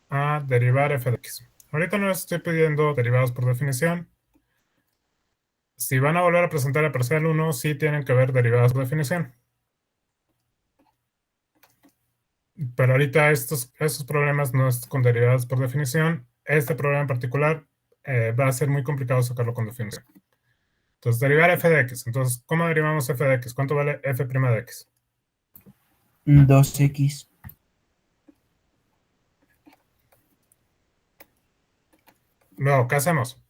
a derivar f de x. Ahorita no les estoy pidiendo derivados por definición. Si van a volver a presentar el parcial 1, sí tienen que ver derivadas por definición. Pero ahorita esos problemas no es con derivadas por definición. Este problema en particular va a ser muy complicado sacarlo con definición. Entonces, derivar f de x. Entonces, ¿cómo derivamos f de x? ¿Cuánto vale f' de x? 2x. Luego, ¿qué hacemos?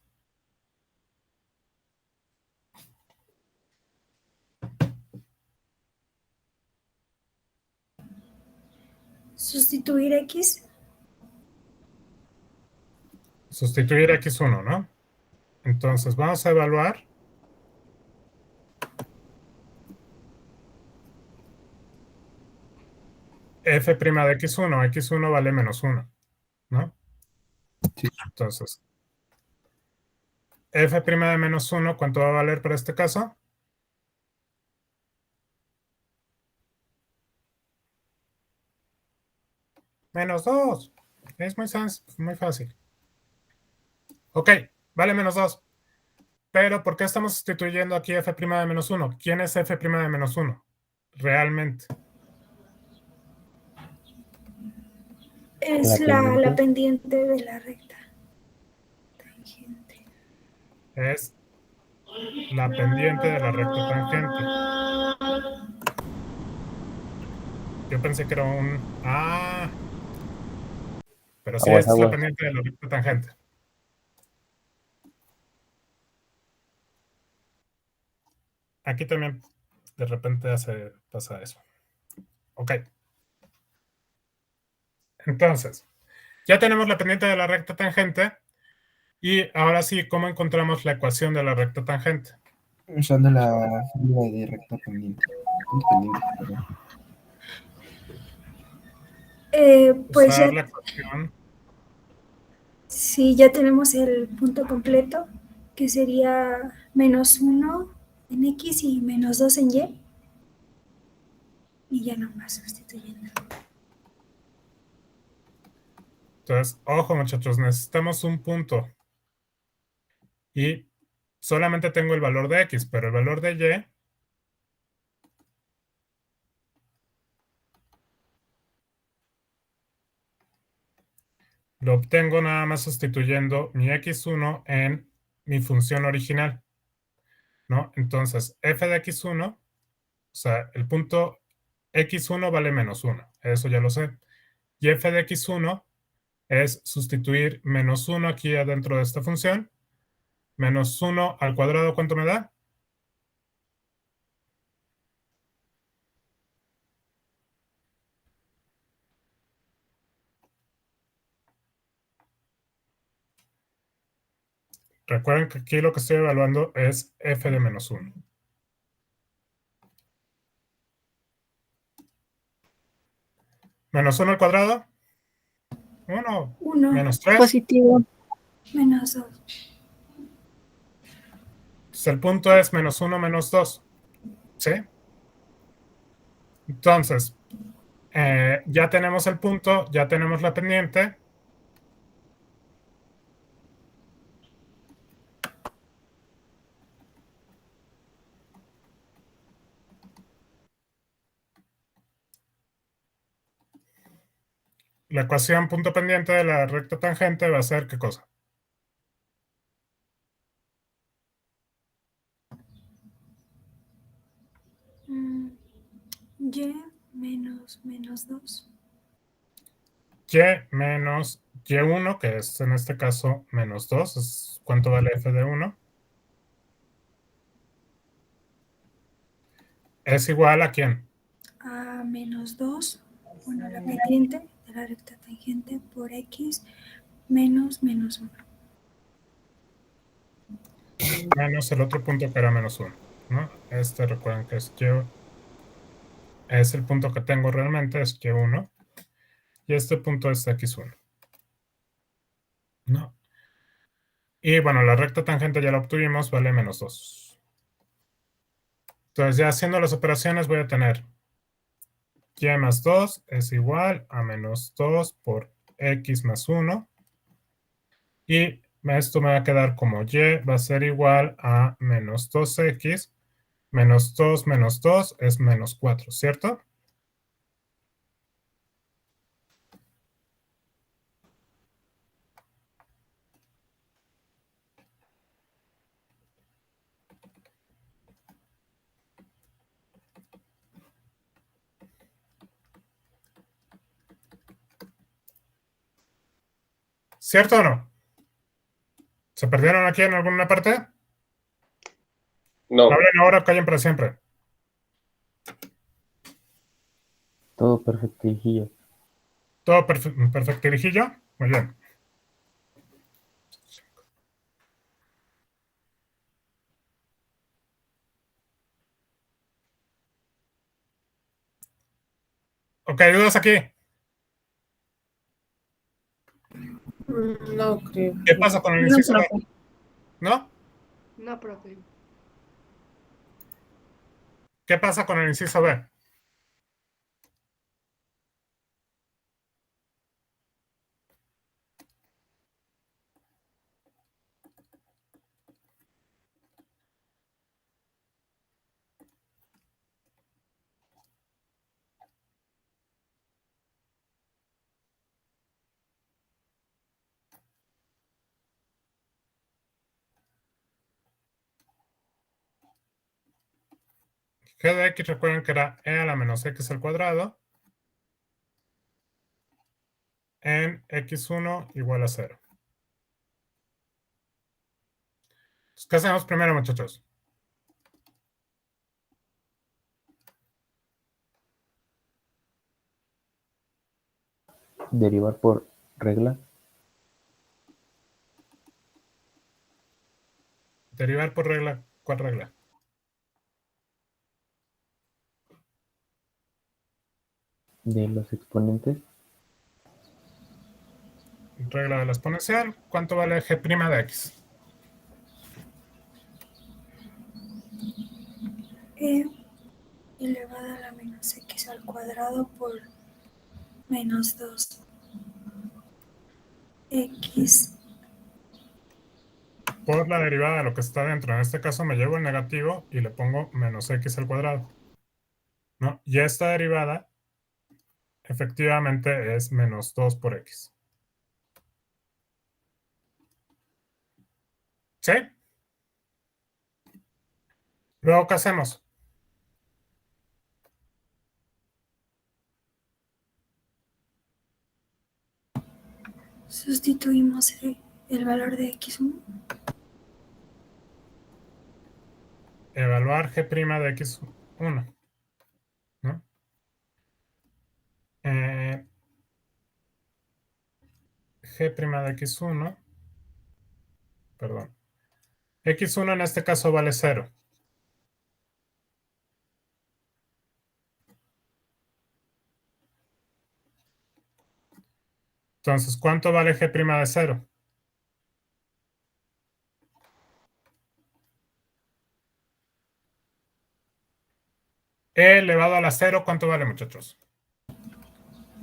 Sustituir X. Sustituir x1, ¿no? Entonces, vamos a evaluar f' de x1. x1 vale -1, ¿no? Sí. Entonces, f' de -1, ¿cuánto va a valer para este caso? -2. Es muy fácil. Ok, vale -2. Pero, ¿por qué estamos sustituyendo aquí f' de -1? ¿Quién es f' de -1? Realmente. Es la pendiente de la recta tangente. Es la pendiente de la recta tangente. Yo pensé que era un... Ah, pero sí, esta es la pendiente de la recta tangente. Aquí también de repente pasa eso. Ok. Entonces, ya tenemos la pendiente de la recta tangente. Y ahora sí, ¿cómo encontramos la ecuación de la recta tangente? Usando la fórmula de recta pendiente. Punto pendiente, perdón. Pues Usar ya, la ecuación. sí, ya tenemos el punto completo, que sería -1 en X y -2 en Y. Y ya nomás sustituyendo. Entonces, ojo muchachos, necesitamos un punto. Y solamente tengo el valor de X, pero el valor de Y lo obtengo nada más sustituyendo mi X1 en mi función original, ¿no? Entonces, f de X1, o sea, el punto X1 vale -1, eso ya lo sé. Y f de X1 es sustituir -1 aquí adentro de esta función. -1 al cuadrado, ¿cuánto me da? Recuerden que aquí lo que estoy evaluando es f de -1. ¿-1 al cuadrado? 1. 1. -3. Positivo. -2. Entonces el punto es -1 menos 2. ¿Sí? Entonces, ya tenemos el punto, ya tenemos la pendiente. La ecuación punto pendiente de la recta tangente va a ser ¿qué cosa? Y menos -2. Y menos Y1, que es en este caso -2. Es ¿cuánto vale f de 1? Es igual a ¿quién? A -2. Bueno, la pendiente de la recta tangente por X menos -1. Menos el otro punto que era -1, ¿no? Este recuerden que es es el punto que tengo realmente, es Y1. Y este punto es X1. ¿No? Y bueno, la recta tangente ya la obtuvimos, vale -2. Entonces ya haciendo las operaciones voy a tener y más 2 es igual a -2 por x más 1. Y esto me va a quedar como y va a ser igual a -2x. -2 menos 2 es -4, ¿cierto? ¿Cierto o no? ¿Se perdieron aquí en alguna parte? No. Hablen ahora, callen para siempre. Todo perfectirijillo. ¿Todo perfectirijillo? Muy bien. Ok, ¿dudas aquí? No creo. ¿Qué pasa con el No, inciso B? profe. ¿No? No, profe. ¿Qué pasa con el inciso B? G de X, recuerden que era E a la menos X al cuadrado en X1 igual a 0. Entonces, ¿qué hacemos primero, muchachos? Derivar por regla. Derivar por regla. ¿Cuál regla? De los exponentes. Regla de la exponencial. ¿Cuánto vale G' de X? E elevado a la menos X al cuadrado por menos 2 X. Por la derivada de lo que está dentro. En este caso me llevo el negativo y le pongo menos X al cuadrado. ¿No? Y esta derivada efectivamente es menos 2 por X. ¿Sí? Luego, ¿qué hacemos? Sustituimos el valor de X1. Evaluar G' de X1. ¿No? G' de X1. Perdón. X1 en este caso vale 0. Entonces, ¿cuánto vale G' de 0? E elevado a la 0, ¿cuánto vale, muchachos?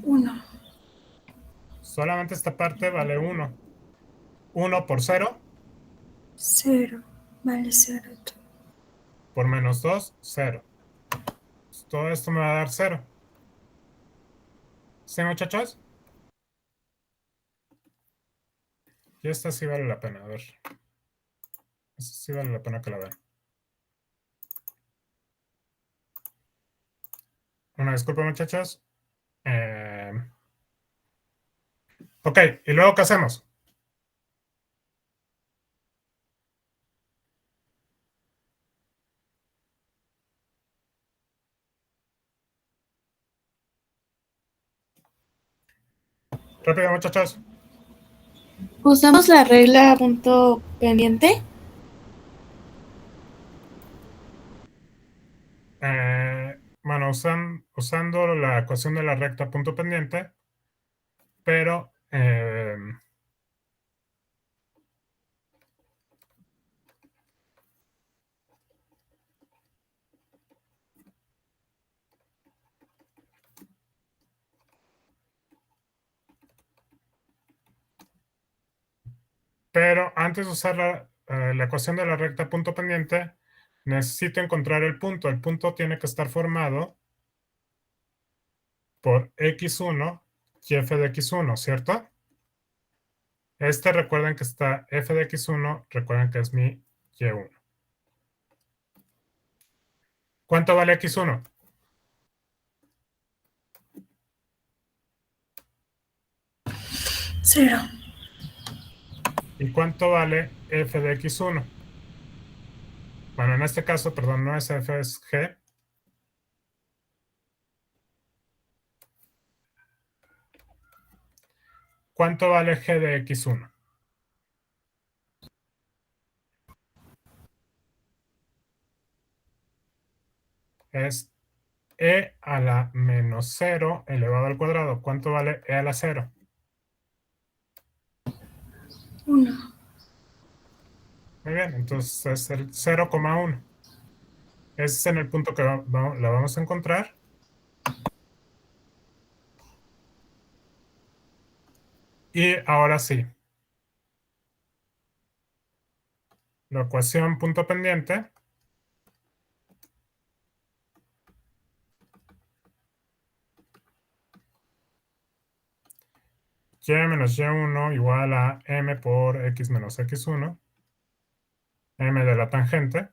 1. Solamente esta parte vale 1. 1 por 0. 0. Vale 0. Por menos 2, 0. Pues todo esto me va a dar 0. ¿Sí, muchachos? Y esta sí vale la pena. A ver. Esta sí vale la pena que la vean. Una disculpa, muchachos. Ok, ¿y luego qué hacemos? Rápido, muchachos. ¿Usamos la regla punto pendiente? Bueno, usando la ecuación de la recta punto pendiente, pero antes de usar la ecuación de la recta punto pendiente, necesito encontrar el punto. El punto tiene que estar formado por X1 y f de X1, ¿cierto? Recuerden que está f de X1, recuerden que es mi Y1. ¿Cuánto vale X1? Cero. ¿Y cuánto vale f de X1? Bueno, en este caso, perdón, no es f, es g. ¿Cuánto vale g de X1? Es e a la menos 0 elevado al cuadrado. ¿Cuánto vale e a la 0? 1. Muy bien, entonces es el 0,1. Ese es en el punto que la vamos a encontrar. Y ahora sí. La ecuación punto pendiente y menos y1 igual a m por x menos x1, m de la tangente,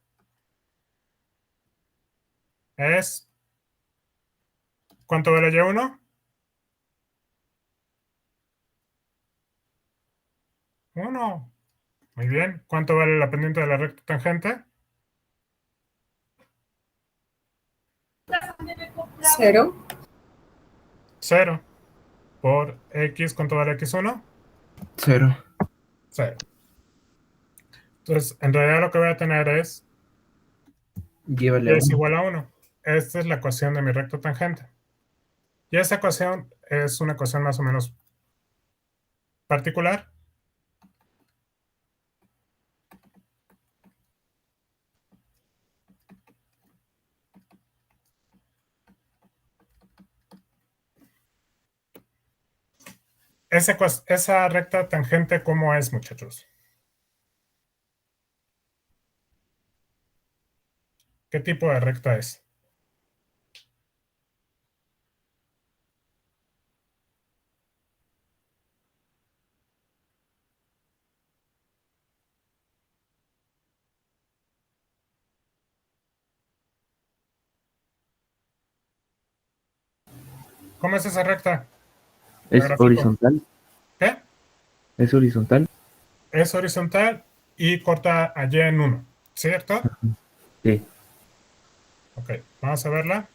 es... ¿Cuánto vale Y1? 1. Muy bien. ¿Cuánto vale la pendiente de la recta tangente? 0. 0. Por X, ¿cuánto vale X1? 0. 0. Entonces, en realidad lo que voy a tener es Y vale Y es 1. igual a 1. Esta es la ecuación de mi recto tangente. Y esta ecuación es una ecuación más o menos particular. Esa recta tangente, ¿cómo es, muchachos? ¿Qué tipo de recta es? ¿Cómo es esa recta? La ¿Es grafico. horizontal? ¿Qué? ¿Es horizontal? Es horizontal y corta a Y en 1, ¿cierto? Sí. Ok, vamos a verla.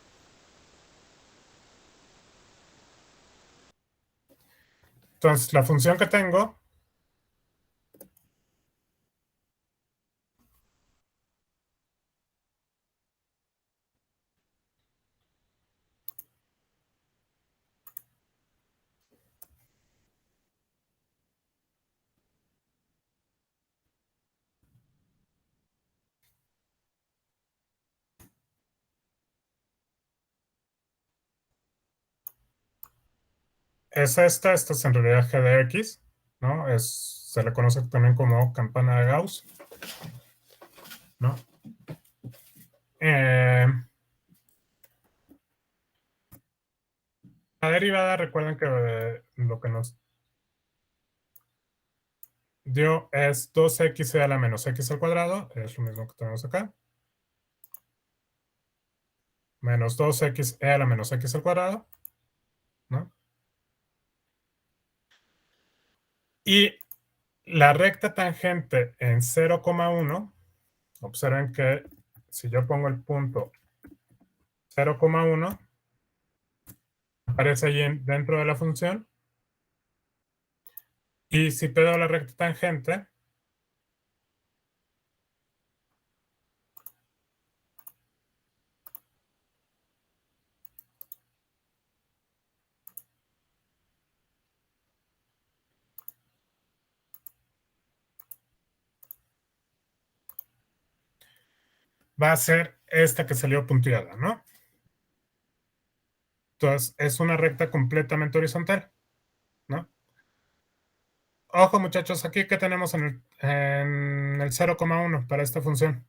Entonces, la función que tengo es esta es en realidad g de x, ¿no? Se le conoce también como campana de Gauss, ¿no? La derivada, recuerden que lo que nos dio es 2x a la menos x al cuadrado, es lo mismo que tenemos acá, menos 2x a la menos x al cuadrado, ¿no? Y la recta tangente en 0,1, observen que si yo pongo el punto 0,1, aparece ahí dentro de la función. Y si pedo la recta tangente, va a ser esta que salió punteada, ¿no? Entonces, es una recta completamente horizontal, ¿no? Ojo, muchachos, aquí que tenemos en el 0,1 para esta función.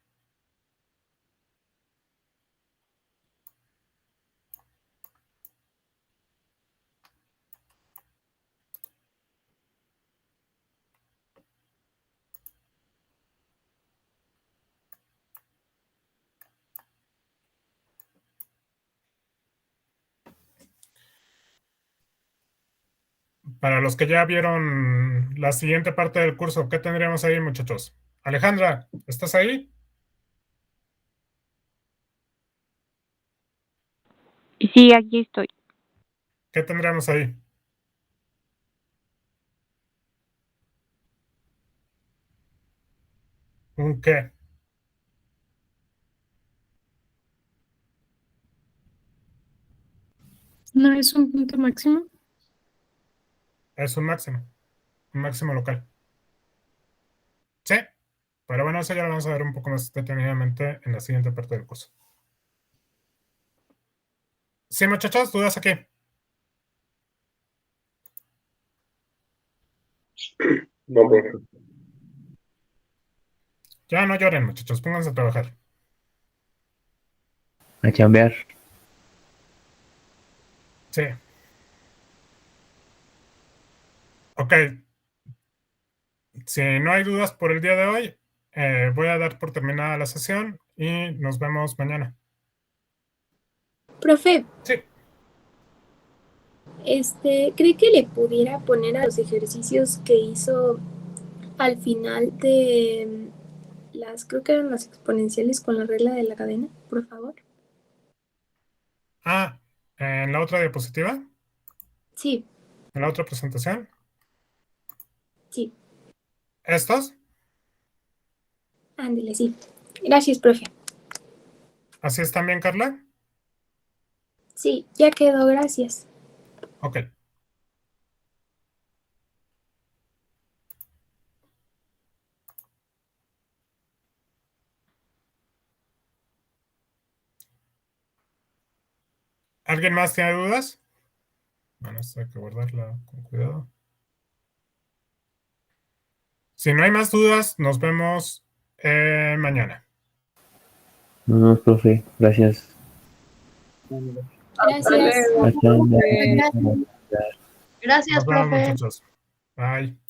Para los que ya vieron la siguiente parte del curso, ¿qué tendríamos ahí, muchachos? Alejandra, ¿estás ahí? Sí, aquí estoy. ¿Qué tendríamos ahí? ¿Un qué? ¿No es un punto máximo? Es un máximo local. Sí, pero bueno, eso ya lo vamos a ver un poco más detenidamente en la siguiente parte del curso. Sí, muchachos, ¿dudas aquí? No, profe. Ya no lloren, muchachos, pónganse a trabajar. A chambear. Sí. Ok. Si no hay dudas por el día de hoy, voy a dar por terminada la sesión y nos vemos mañana. Profe. Sí. ¿Cree que le pudiera poner a los ejercicios que hizo al final de creo que eran las exponenciales con la regla de la cadena, por favor? ¿En la otra diapositiva? Sí. ¿En la otra presentación? Sí. ¿Estos? Ándele, sí. Gracias, profe. ¿Así están bien, Carla? Sí, ya quedó, gracias. Ok. ¿Alguien más tiene dudas? Bueno, esto hay que guardarla con cuidado. Si no hay más dudas, nos vemos mañana. No, profe, gracias. Gracias. Hasta luego. Gracias, Nos vemos, profe. muchachos. Bye.